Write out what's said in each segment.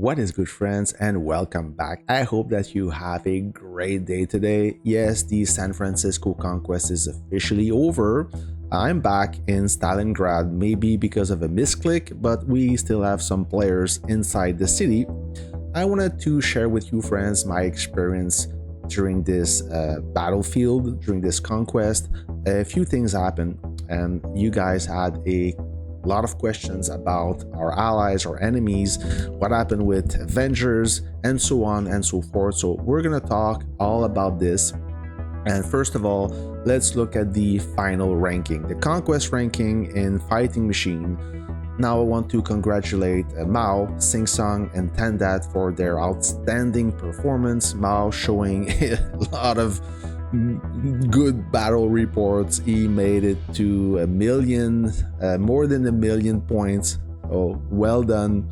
What is good, friends, and welcome back. I hope that you have a great day today. Yes, the San Francisco Conquest is officially over. I'm back in Stalingrad, maybe because of a misclick, but we still have some players inside the city. I wanted to share with you, friends, my experience during this battlefield, during this conquest. A few things happened, and you guys had a lot of questions about our allies or enemies, what happened with Avengers, and so on and so forth. So we're gonna talk all about this. And first of all, let's look at the final ranking, the Conquest ranking in Fighting Machine. Now I want to congratulate Mao, Sing Song, and Tendat for their outstanding performance. Mao showing a lot of good battle reports. He made it to a million, more than a million points. Oh, well done.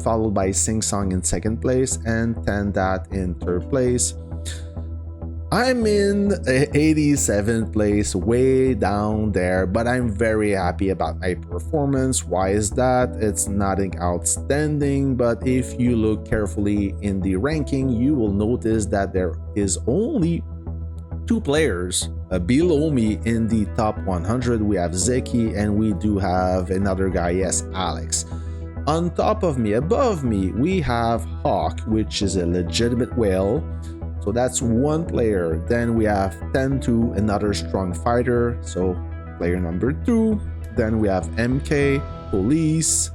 Followed by Sing Song in second place and Tendat in third place. I'm in 87th place, way down there, but I'm very happy about my performance. Why is that? It's nothing outstanding, but if you look carefully in the ranking, you will notice that there is only two players below me in the top 100. We have Zeki and we do have another guy, yes, Alex. On top of me, above me, we have Hawk, which is a legitimate whale. So that's one player. Then we have Tentu, another strong fighter, so player number 2. Then we have MK, Police.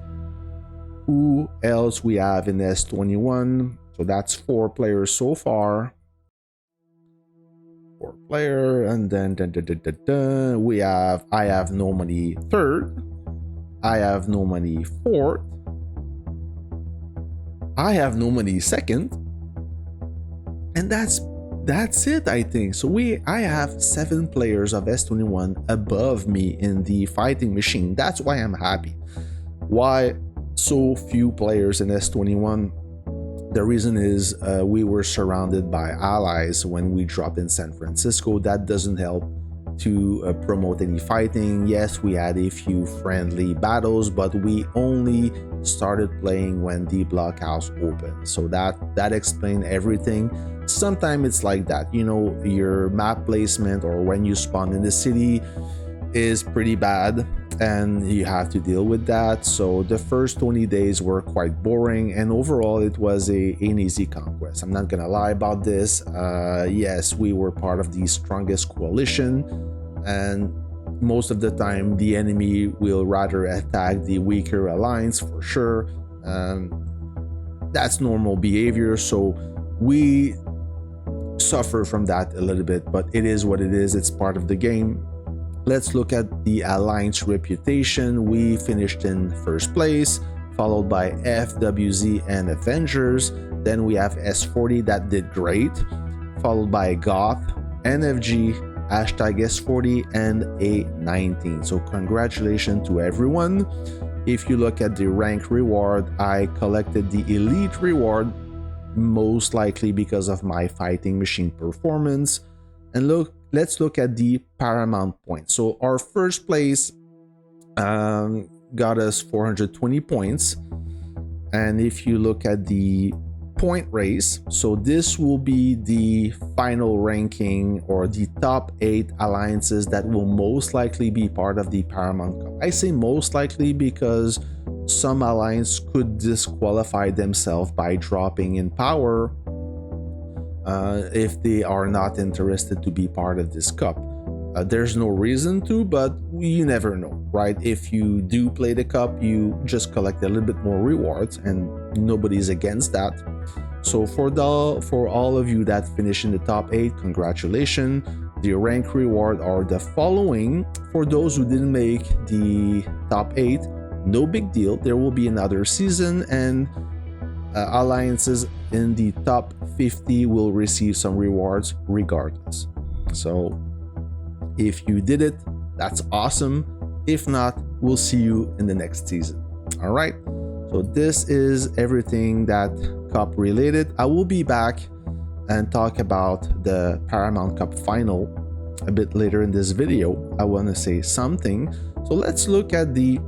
Who else we have in S21? So that's 4 players so far. 4 player, and then we have I have no money 3rd, I have no money 4th, I have no money 2nd, and that's it, I think. So I have 7 players of S21 above me in the Fighting Machine. That's why I'm happy. Why so few players in S21? The reason is we were surrounded by allies when we dropped in San Francisco. That doesn't help to promote any fighting. Yes, we had a few friendly battles, but we only started playing when the blockhouse opened. So that explained everything. Sometimes it's like that, you know, your map placement or when you spawn in the city is pretty bad, and you have to deal with that. So the first 20 days were quite boring, and overall it was an easy conquest. I'm not gonna lie about this. Yes, we were part of the strongest coalition, and most of the time the enemy will rather attack the weaker alliance for sure. That's normal behavior, so we suffer from that a little bit, but it is what it is. It's part of the game. Let's look at the Alliance reputation. We finished in first place, followed by FWZ and Avengers. Then we have S40 that did great, followed by Goth, NFG, hashtag S40, and A19. So congratulations to everyone. If you look at the rank reward, I collected the Elite reward, most likely because of my Fighting Machine performance. And let's look at the Paramount points. So our first place got us 420 points. And if you look at the point race, so this will be the final ranking or the top 8 alliances that will most likely be part of the Paramount Cup. I say most likely because some alliance could disqualify themselves by dropping in power if they are not interested to be part of this cup. There's no reason to, but you never know, right? If you do play the cup, you just collect a little bit more rewards, and nobody's against that. So for all of you that finish in the top 8, congratulations. The rank reward are the following. For those who didn't make the top 8, no big deal. There will be another season, and alliances in the top 50 will receive some rewards regardless. So if you did it, that's awesome. If not, we'll see you in the next season. All right, so this is everything that Cup related. I will be back and talk about the Paramount Cup final a bit later in this video. I want to say something. So let's look at the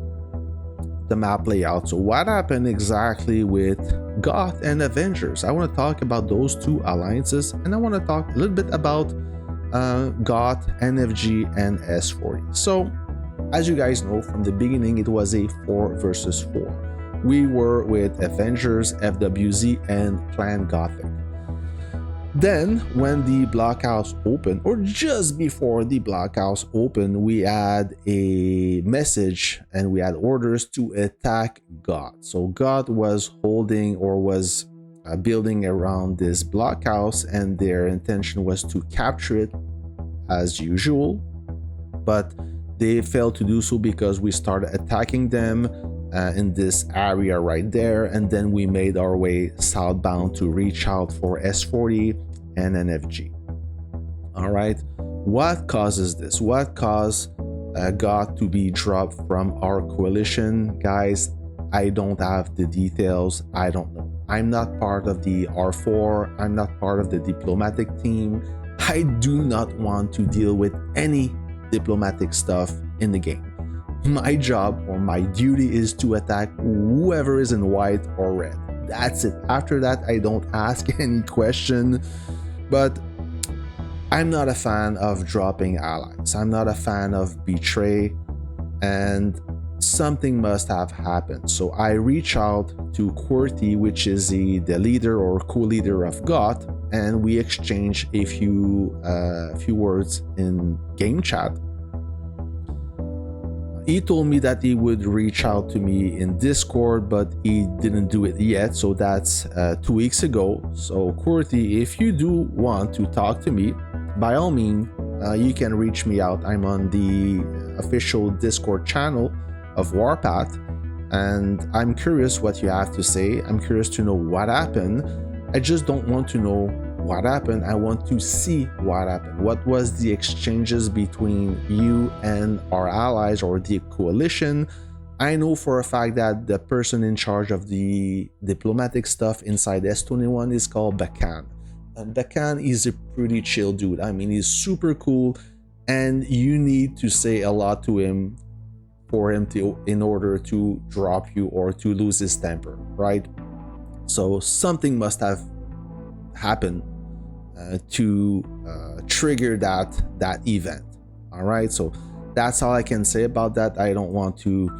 the map layout. So what happened exactly with Goth and Avengers? I want to talk about those two alliances, and I want to talk a little bit about Goth, NFG, and S40. So as you guys know, from the beginning it was a 4 versus 4. We were with Avengers, FWZ, and Clan Gothic. Then when the blockhouse opened, or just before the blockhouse opened, we had a message and we had orders to attack God. So God was holding or was building around this blockhouse, and their intention was to capture it as usual, but they failed to do so because we started attacking them in this area right there, and then we made our way southbound to reach out for S40 and NFG. All right, what causes this? What caused God to be dropped from our coalition? Guys, I don't have the details. I don't know. I'm not part of the R4. I'm not part of the diplomatic team. I do not want to deal with any diplomatic stuff in the game. My job or my duty is to attack whoever is in white or red. That's it. After that, I don't ask any question. But I'm not a fan of dropping allies. I'm not a fan of betray, and something must have happened. So I reach out to QWERTY, which is the leader or co-leader of GOT, and we exchange a few words in game chat. He told me that he would reach out to me in Discord, but he didn't do it yet. So that's 2 weeks ago. So QWERTY, if you do want to talk to me, by all means, you can reach me out. I'm on the official Discord channel of Warpath, and I'm curious what you have to say. I'm curious to know what happened. I just don't want to know what happened. I want to see what happened. What was the exchanges between you and our allies or the coalition? I know for a fact that the person in charge of the diplomatic stuff inside S21 is called Bakan. And Bakan is a pretty chill dude. I mean, he's super cool, and you need to say a lot to him for him to, in order to drop you or to lose his temper, right? So something must have happened to trigger that event. All right, so that's all I can say about that. I don't want to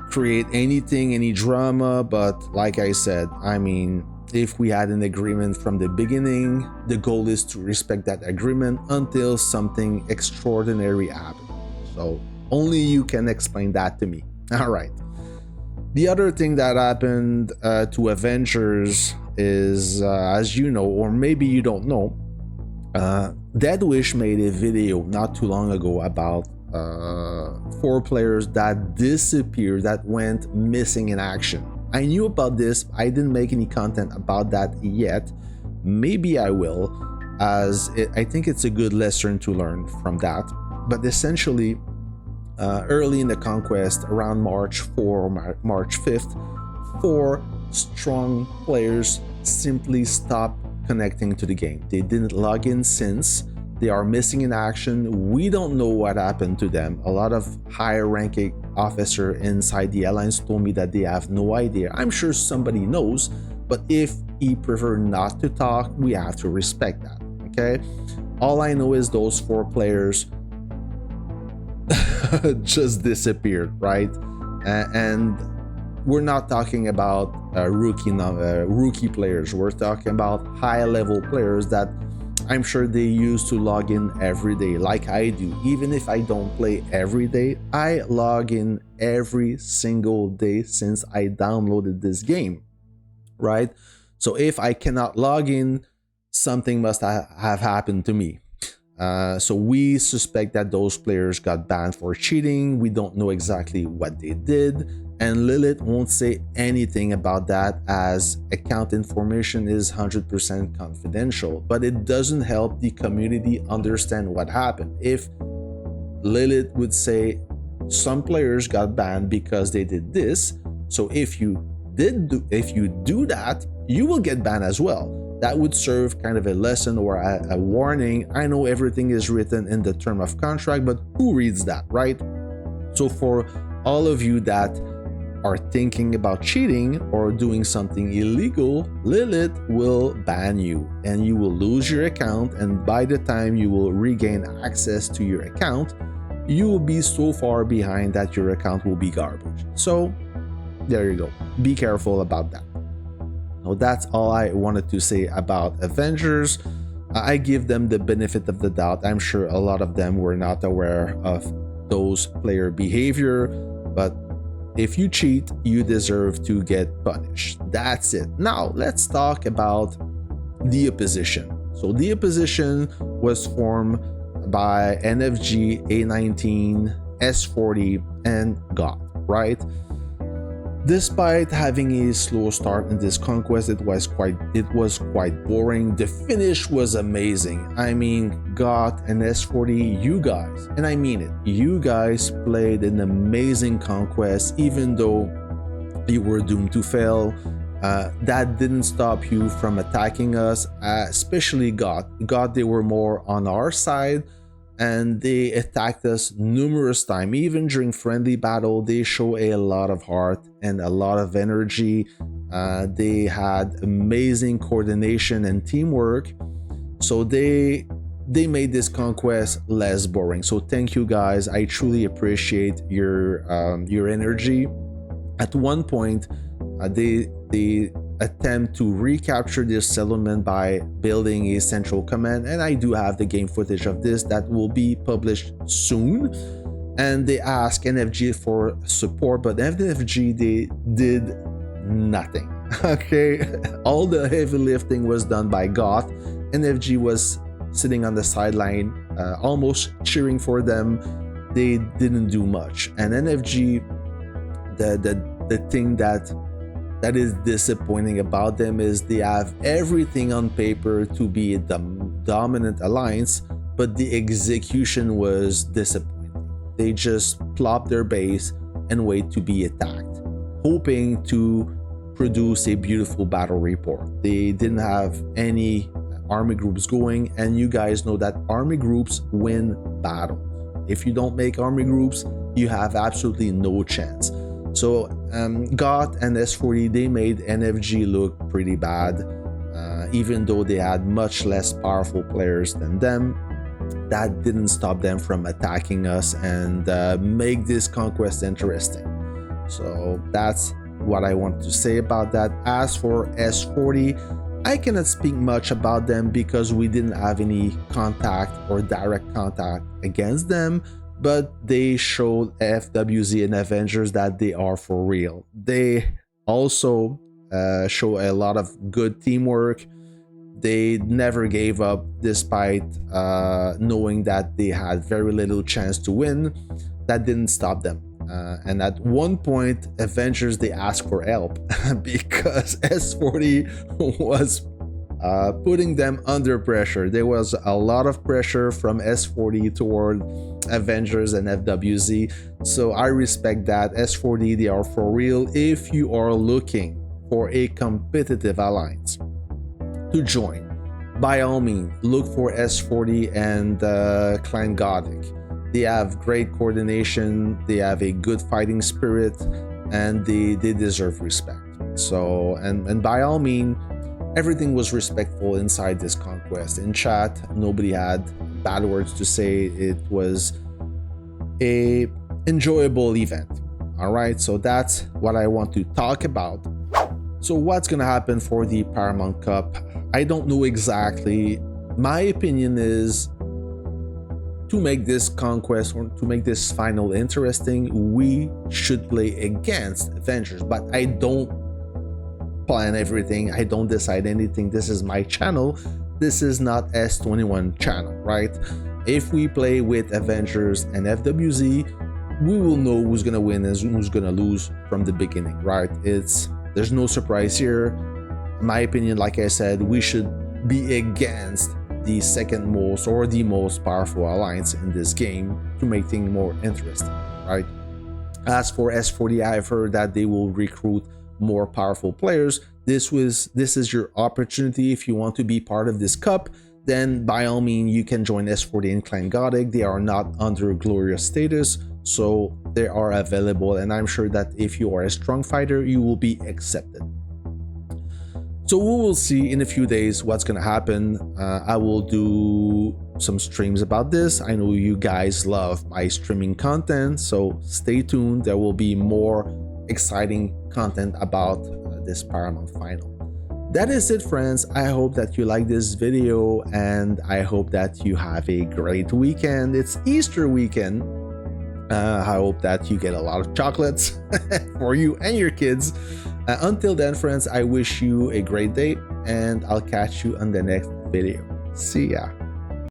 create any drama, but like I said, I mean, if we had an agreement from the beginning, the goal is to respect that agreement until something extraordinary happens. So only you can explain that to me. All right, the other thing that happened to Avengers is, as you know, or maybe you don't know, Deadwish made a video not too long ago about 4 players that disappeared, that went missing in action. I knew about this. I didn't make any content about that yet. Maybe I will, as I think it's a good lesson to learn from that. But essentially, early in the Conquest, around March 4 or March 5th, 4 strong players simply stopped connecting to the game. They didn't log in since. They are missing in action. We don't know what happened to them. A lot of higher ranking officer inside the alliance told me that they have no idea. I'm sure somebody knows, but if he prefer not to talk, we have to respect that. Okay, all I know is those 4 players just disappeared, right? And we're not talking about rookie players. We're talking about high-level players that I'm sure they used to log in every day, like I do. Even if I don't play every day, I log in every single day since I downloaded this game, right? So if I cannot log in, something must have happened to me. So we suspect that those players got banned for cheating. We don't know exactly what they did, and Lilith won't say anything about that, as account information is 100% confidential. But it doesn't help the community understand what happened. If Lilith would say some players got banned because they did this, so if you do that, you will get banned as well. That would serve kind of a lesson or a warning. I know everything is written in the term of contract, but who reads that, right? So for all of you that are thinking about cheating or doing something illegal, Lilith will ban you and you will lose your account, and by the time you will regain access to your account, you will be so far behind that your account will be garbage. So there you go. Be careful about that. Now that's all I wanted to say about Avengers. I give them the benefit of the doubt. I'm sure a lot of them were not aware of those player behavior, but if you cheat, you deserve to get punished. That's it. Now let's talk about the opposition. So the opposition was formed by NFG, A19, S40, and God, right? Despite having a slow start in this conquest, it was quite boring. The finish was amazing. I mean, God and S40, you guys, and I mean it, you guys played an amazing conquest, even though you were doomed to fail. That didn't stop you from attacking us, especially God. They were more on our side, and they attacked us numerous times. Even during friendly battle, they show a lot of heart and a lot of energy. They had amazing coordination and teamwork, so they made this conquest less boring. So thank you guys. I truly appreciate your energy. At one point, they attempt to recapture this settlement by building a central command, and I do have the game footage of this that will be published soon. And they ask NFG for support, but NFG, they did nothing. Okay, all the heavy lifting was done by Goth. NFG was sitting on the sideline, almost cheering for them. They didn't do much. And NFG, the thing that is disappointing about them is they have everything on paper to be a dominant alliance, but the execution was disappointing. They just plop their base and wait to be attacked, hoping to produce a beautiful battle report. They didn't have any army groups going, and you guys know that army groups win battles. If you don't make army groups, you have absolutely no chance. So GOT and S40, they made NFG look pretty bad, even though they had much less powerful players than them. That didn't stop them from attacking us and make this conquest interesting. So that's what I want to say about that. As for S40, I cannot speak much about them because we didn't have any contact or direct contact against them, but they showed FWZ and Avengers that they are for real. They also show a lot of good teamwork. They never gave up despite knowing that they had very little chance to win. That didn't stop them. And at one point, Avengers, they asked for help because S40 was putting them under pressure. There was a lot of pressure from S40 toward Avengers and FWZ. So I respect that. S40, they are for real. If you are looking for a competitive alliance to join, by all means, look for S40 and Clan Gothic. They have great coordination, they have a good fighting spirit, and they deserve respect. So, and by all means, everything was respectful inside this conquest. In chat, nobody had bad words to say. It was a enjoyable event. All right, so that's what I want to talk about. So what's gonna happen for the Paramount Cup? I don't know exactly. My opinion is, to make this conquest or to make this final interesting, we should play against Avengers, but I don't plan everything. I don't decide anything. This is my channel. This is not S21 channel, right? If we play with Avengers and FWZ, we will know who's gonna win and who's gonna lose from the beginning, right? There's no surprise here. In my opinion, like I said, we should be against the second most or the most powerful alliance in this game to make things more interesting, right? As for S40, I've heard that they will recruit more powerful players. This is your opportunity. If you want to be part of this cup, then by all means you can join S40 and Clan Gothic. They are not under glorious status, so they are available, and I'm sure that if you are a strong fighter, you will be accepted. So we will see in a few days what's gonna happen. I will do some streams about this. I know you guys love my streaming content, so stay tuned. There will be more exciting content about this Paramount final. That is it, friends. I hope that you like this video, and I hope that you have a great weekend. It's Easter weekend. I hope that you get a lot of chocolates for you and your kids. Until then, friends, I wish you a great day, and I'll catch you on the next video. See ya.